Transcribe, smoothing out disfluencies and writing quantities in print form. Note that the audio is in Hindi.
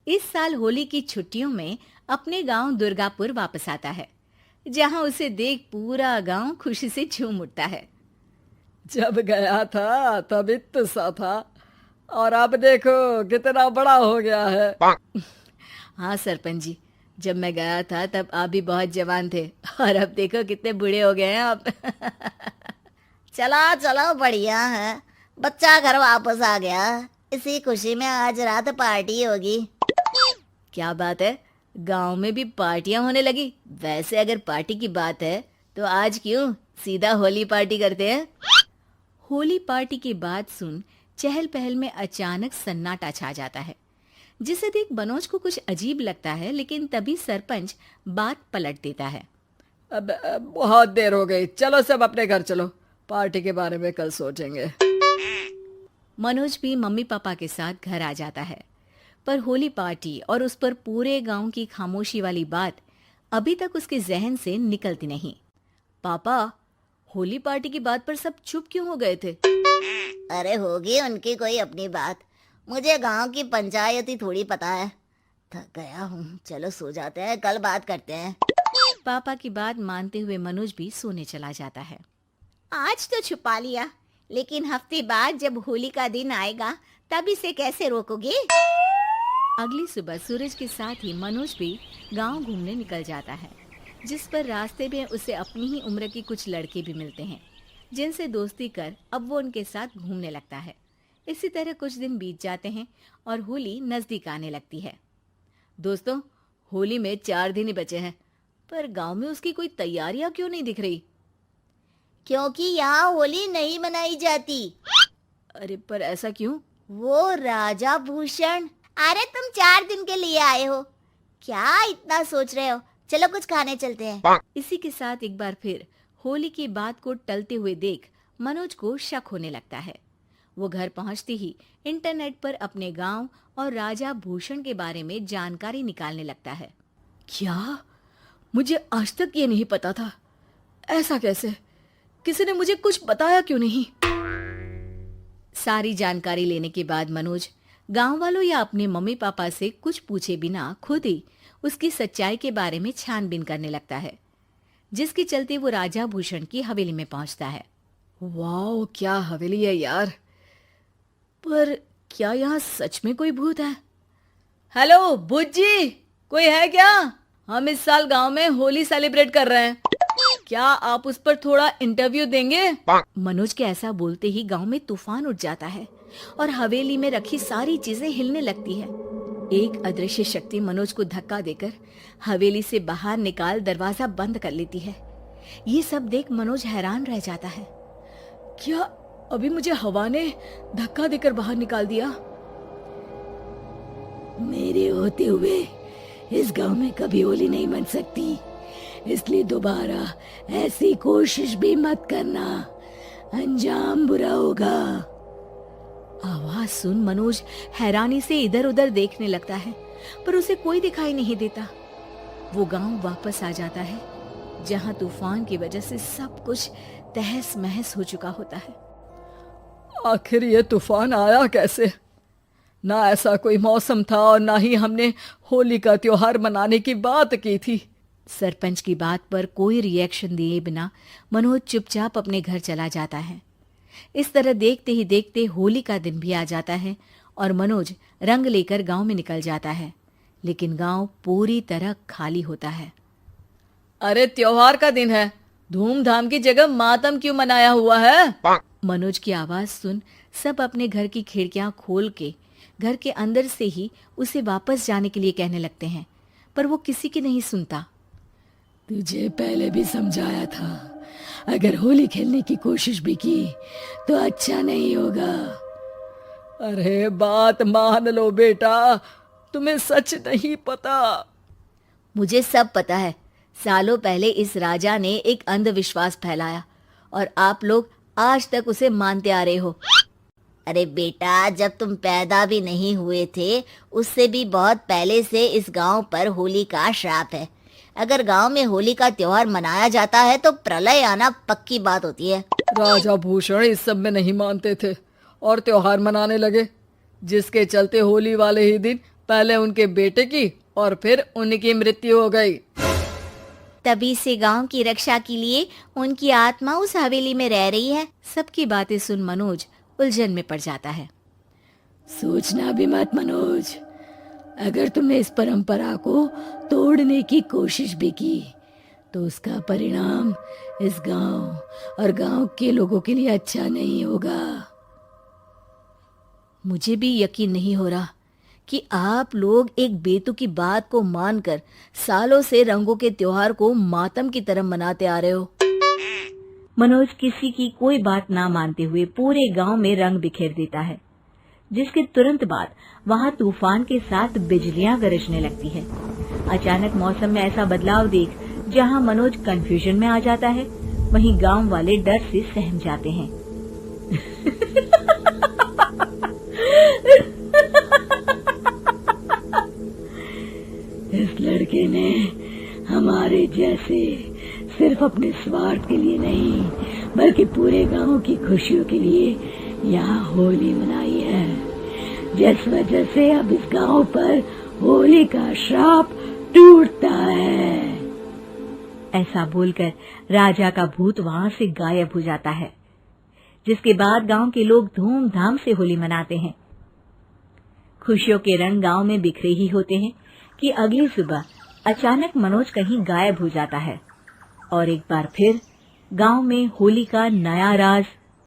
इस साल होली की छुट्टियों में अपने गांव दुर्गापुर वापस आता है, जहां उसे देख पूरा गांव खुशी से झूम उठता है। जब गया था तब इतना सा था और अब देखो कितना बड़ा हो गया है। हाँ सरपंच जी, जब मैं गया था तब आप भी बहुत जवान थे और अब देखो कितने बूढ़े हो गए हैं आप। चलो चलो, बढ़िया है। बच्चा घर वापस आ गया। इसी खुशी में आज रात पार्टी होगी। क्या बात है, गांव में भी पार्टियां होने लगी। वैसे अगर पार्टी की बात है तो आज क्यों सीधा होली पार्टी करते हैं। होली पार्टी की बात सुन चहल पहल में अचानक सन्नाटा छा जाता है, जिसे देख मनोज को कुछ अजीब लगता है, लेकिन तभी सरपंच बात पलट देता है। अब बहुत देर हो गई, चलो सब अपने घर चलो, पार्टी के बारे में कल सोचेंगे। मनोज भी मम्मी पापा के साथ घर आ जाता है, पर होली पार्टी और उस पर पूरे गांव की खामोशी वाली बात अभी तक उसके जहन से निकलती नहीं। पापा, होली पार्टी की बात पर सब चुप क्यों हो गए थे? अरे होगी उनकी कोई अपनी बात। मुझे गांव की पंचायत ही थोड़ी पता है। थक गया हूँ, चलो सो जाते हैं, कल बात करते हैं। पापा की बात मानते हुए मनोज भी सोने चला जाता है। आज तो छुपा लिया, लेकिन हफ्ते बाद जब होली का दिन आएगा तब इसे कैसे रोकोगे? अगली सुबह सूरज के साथ ही मनोज भी गांव घूमने निकल जाता है, जिस पर रास्ते में उसे अपनी ही उम्र के कुछ लड़के भी मिलते हैं, जिनसे दोस्ती कर अब वो उनके साथ घूमने लगता है। इसी तरह कुछ दिन बीत जाते हैं और होली नजदीक आने लगती है। दोस्तों, होली में 4 दिन ही बचे हैं, पर गांव में उसकी कोई तैयारियां क्यों नहीं दिख रही? क्योंकि यहाँ होली नहीं मनाई जाती। अरे पर ऐसा क्यों? वो राजा भूषण। अरे तुम 4 दिन के लिए आए हो, क्या इतना सोच रहे हो? चलो कुछ खाने चलते हैं। इसी के साथ एक बार फिर होली की बात को टलते हुए देख मनोज को शक होने लगता है। वो घर पहुंचते ही इंटरनेट पर अपने गांव और राजा भूषण के बारे में जानकारी निकालने लगता है। क्या? मुझे आज तक ये नहीं पता था। ऐसा कैसे? किसी ने मुझे कुछ बताया क्यों नहीं? सारी जानकारी लेने के बाद मनोज गांव वालों या अपने मम्मी पापा से कुछ पूछे बिना खुद ही उसकी सच्चाई के बारे में छानबीन करने लगता है, जिसके चलते वो राजा भूषण की हवेली में पहुंचता है। वाह, क्या हवेली है यार। पर क्या यहाँ सच में कोई भूत है? हेलो भूत जी, कोई है क्या? हम इस साल गांव में होली सेलिब्रेट कर रहे हैं, क्या आप उस पर थोड़ा इंटरव्यू देंगे? मनोज के ऐसा बोलते ही गांव में तूफान उठ जाता है और हवेली में रखी सारी चीजें हिलने लगती है। एक अदृश्य शक्ति मनोज को धक्का देकर हवेली से बाहर निकाल दरवाजा बंद कर लेती है। ये सब देख मनोज हैरान रह जाता है। क्या अभी मुझे हवा ने धक्का देकर बाहर निकाल दिया? मेरे होते हुए इस गांव में कभी होली नहीं मन सकती, इसलिए दोबारा ऐसी कोशिश भी मत करना, अंजाम बुरा होगा। आवाज सुन मनोज हैरानी से इधर उधर देखने लगता है, पर उसे कोई दिखाई नहीं देता। वो गांव वापस आ जाता है, जहां तूफान की वजह से सब कुछ तहस महस हो चुका होता है। आखिर ये तूफान आया कैसे? ना ऐसा कोई मौसम था और ना ही हमने होली का त्योहार मनाने की बात की थी। सरपंच की बात पर कोई रिएक्शन दिए बिना मनोज चुपचाप अपने घर चला जाता है। इस तरह देखते ही देखते होली का दिन भी आ जाता है और मनोज रंग लेकर गांव में निकल जाता है, लेकिन गांव पूरी तरह खाली होता है। अरे त्योहार का दिन है, धूमधाम की जगह मातम क्यों मनाया हुआ है? मनोज की आवाज सुन सब अपने घर की खिड़कियां खोल के घर के अंदर से ही उसे वापस जाने के लिए कहने लगते हैं, पर वो किसी की नहीं सुनता। तुझे पहले भी समझाया था, अगर होली खेलने की कोशिश भी की तो अच्छा नहीं होगा। अरे बात मान लो बेटा, तुम्हें सच नहीं पता। मुझे सब पता है। सालों पहले इस राजा ने एक अंधविश्वास फैलाया और आप लोग आज तक उसे मानते आ रहे हो। अरे बेटा, जब तुम पैदा भी नहीं हुए थे उससे भी बहुत पहले से इस गांव पर होली का श्राप है। अगर गांव में होली का त्योहार मनाया जाता है तो प्रलय आना पक्की बात होती है। राजा भूषण इस सब में नहीं मानते थे और त्योहार मनाने लगे, जिसके चलते होली वाले ही दिन पहले उनके बेटे की और फिर उनकी मृत्यु हो गई। तभी से गांव की रक्षा के लिए उनकी आत्मा उस हवेली में रह रही है। सबकी बातें सुन मनोज उलझन में पड़ जाता है। सोचना भी मत मनोज, अगर तुमने इस परंपरा को तोड़ने की कोशिश भी की तो उसका परिणाम इस गांव और गांव के लोगों के लिए अच्छा नहीं होगा। मुझे भी यकीन नहीं हो रहा कि आप लोग एक बेतुकी बात को मानकर सालों से रंगों के त्योहार को मातम की तरह मनाते आ रहे हो। मनोज किसी की कोई बात ना मानते हुए पूरे गांव में रंग बिखेर देता है, जिसके तुरंत बाद वहां तूफान के साथ बिजलियां गरजने लगती है। अचानक मौसम में ऐसा बदलाव देख जहां मनोज कंफ्यूजन में आ जाता है, वहीं गांव वाले डर से सहम जाते हैं। इस लड़के ने हमारे जैसे सिर्फ अपने स्वार्थ के लिए नहीं बल्कि पूरे गांव की खुशियों के लिए यहाँ होली मनाई है, जिस वजह से अब इस गांव पर होली का श्राप टूटता है। ऐसा बोलकर राजा का भूत वहां से गायब हो जाता है, जिसके बाद गांव के लोग धूमधाम से होली मनाते हैं। खुशियों के रंग गांव में बिखरे ही होते हैं कि अगली सुबह अचानक मनोज कहीं गायब हो जाता है और एक बार फिर गांव में होली का नया राज